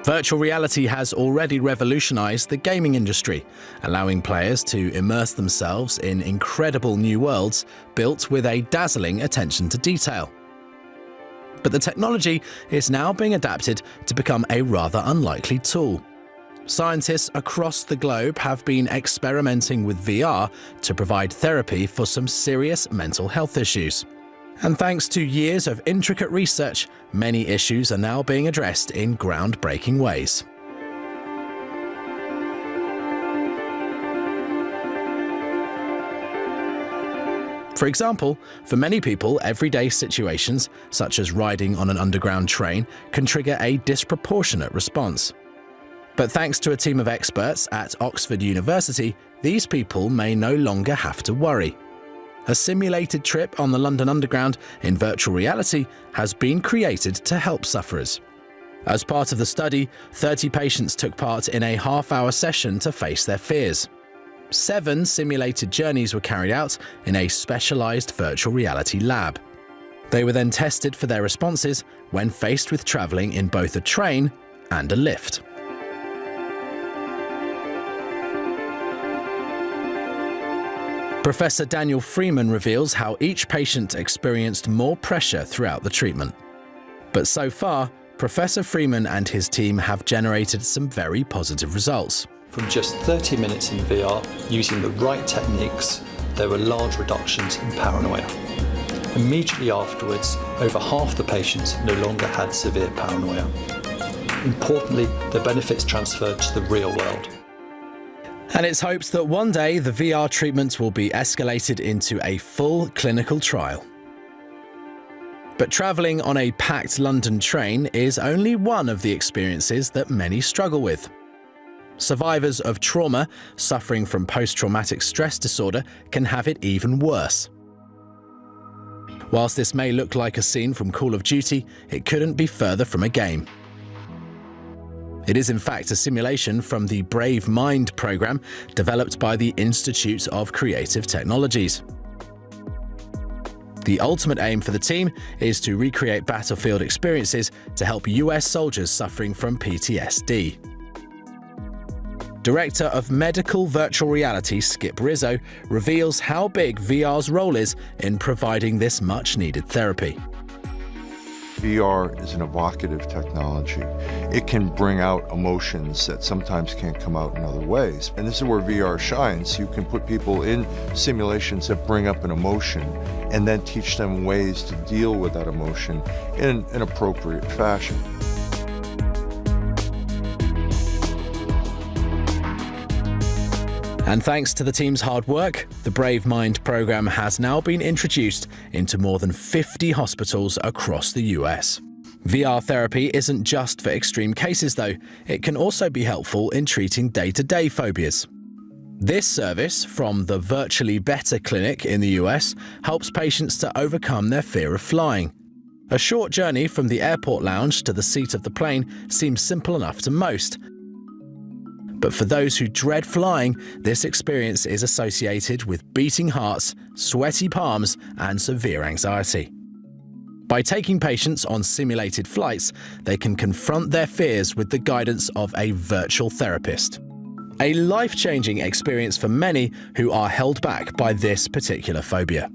Virtual reality has already revolutionized the gaming industry, allowing players to immerse themselves in incredible new worlds built with a dazzling attention to detail. But the technology is now being adapted to become a rather unlikely tool. Scientists across the globe have been experimenting with VR to provide therapy for some serious mental health issues. And thanks to years of intricate research, many issues are now being addressed in groundbreaking ways. For example, for many people, everyday situations, such as riding on an underground train, can trigger a disproportionate response. But thanks to a team of experts at Oxford University, these people may no longer have to worry. A simulated trip on the London Underground in virtual reality has been created to help sufferers. As part of the study, 30 patients took part in a half-hour session to face their fears. 7 simulated journeys were carried out in a specialized virtual reality lab. They were then tested for their responses when faced with traveling in both a train and a lift. Professor Daniel Freeman reveals how each patient experienced more pressure throughout the treatment. But so far, Professor Freeman and his team have generated some very positive results. From just 30 minutes in VR, using the right techniques, there were large reductions in paranoia. Immediately afterwards, over half the patients no longer had severe paranoia. Importantly, the benefits transferred to the real world. And it's hoped that one day the VR treatment will be escalated into a full clinical trial. But travelling on a packed London train is only one of the experiences that many struggle with. Survivors of trauma suffering from post-traumatic stress disorder can have it even worse. Whilst this may look like a scene from Call of Duty, it couldn't be further from a game. It is in fact a simulation from the Brave Mind program developed by the Institute of Creative Technologies. The ultimate aim for the team is to recreate battlefield experiences to help US soldiers suffering from PTSD. Director of Medical Virtual Reality Skip Rizzo reveals how big VR's role is in providing this much-needed therapy. VR is an evocative technology. It can bring out emotions that sometimes can't come out in other ways. And this is where VR shines. You can put people in simulations that bring up an emotion and then teach them ways to deal with that emotion in an appropriate fashion. And thanks to the team's hard work, the Brave Mind program has now been introduced into more than 50 hospitals across the US. VR therapy isn't just for extreme cases though, it can also be helpful in treating day-to-day phobias. This service from the Virtually Better Clinic in the US helps patients to overcome their fear of flying. A short journey from the airport lounge to the seat of the plane seems simple enough to most. But for those who dread flying, this experience is associated with beating hearts, sweaty palms, and severe anxiety. By taking patients on simulated flights, they can confront their fears with the guidance of a virtual therapist. A life-changing experience for many who are held back by this particular phobia.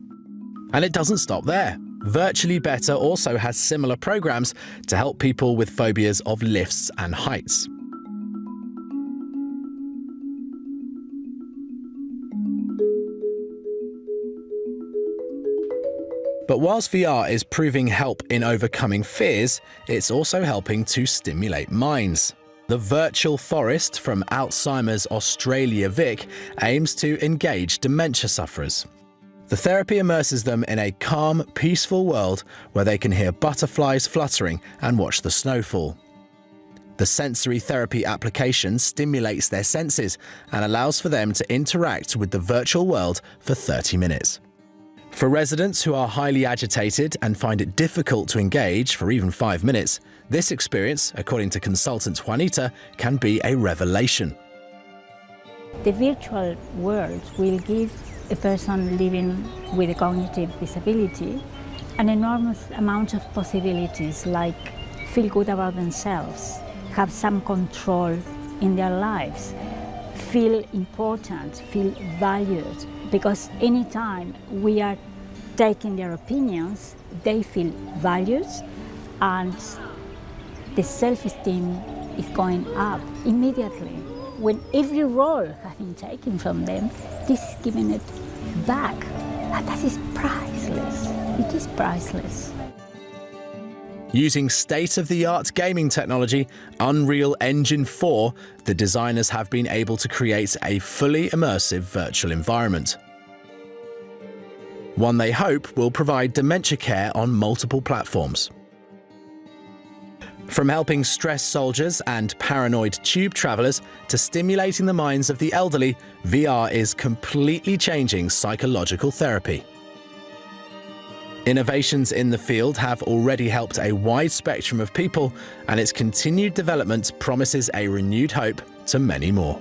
And it doesn't stop there. Virtually Better also has similar programs to help people with phobias of lifts and heights. But whilst VR is proving help in overcoming fears, it's also helping to stimulate minds. The Virtual Forest from Alzheimer's Australia Vic aims to engage dementia sufferers. The therapy immerses them in a calm, peaceful world where they can hear butterflies fluttering and watch the snowfall. The sensory therapy application stimulates their senses and allows for them to interact with the virtual world for 30 minutes. For residents who are highly agitated and find it difficult to engage for even 5 minutes, this experience, according to consultant Juanita, can be a revelation. The virtual world will give a person living with a cognitive disability an enormous amount of possibilities, like feel good about themselves, have some control in their lives, feel important, feel valued, because anytime we are taking their opinions, they feel valued and the self-esteem is going up immediately. When every role has been taken from them, this is giving it back. And that is priceless. It is priceless. Using state-of-the-art gaming technology, Unreal Engine 4, the designers have been able to create a fully immersive virtual environment. One they hope will provide dementia care on multiple platforms. From helping stressed soldiers and paranoid tube travelers to stimulating the minds of the elderly, VR is completely changing psychological therapy. Innovations in the field have already helped a wide spectrum of people, and its continued development promises a renewed hope to many more.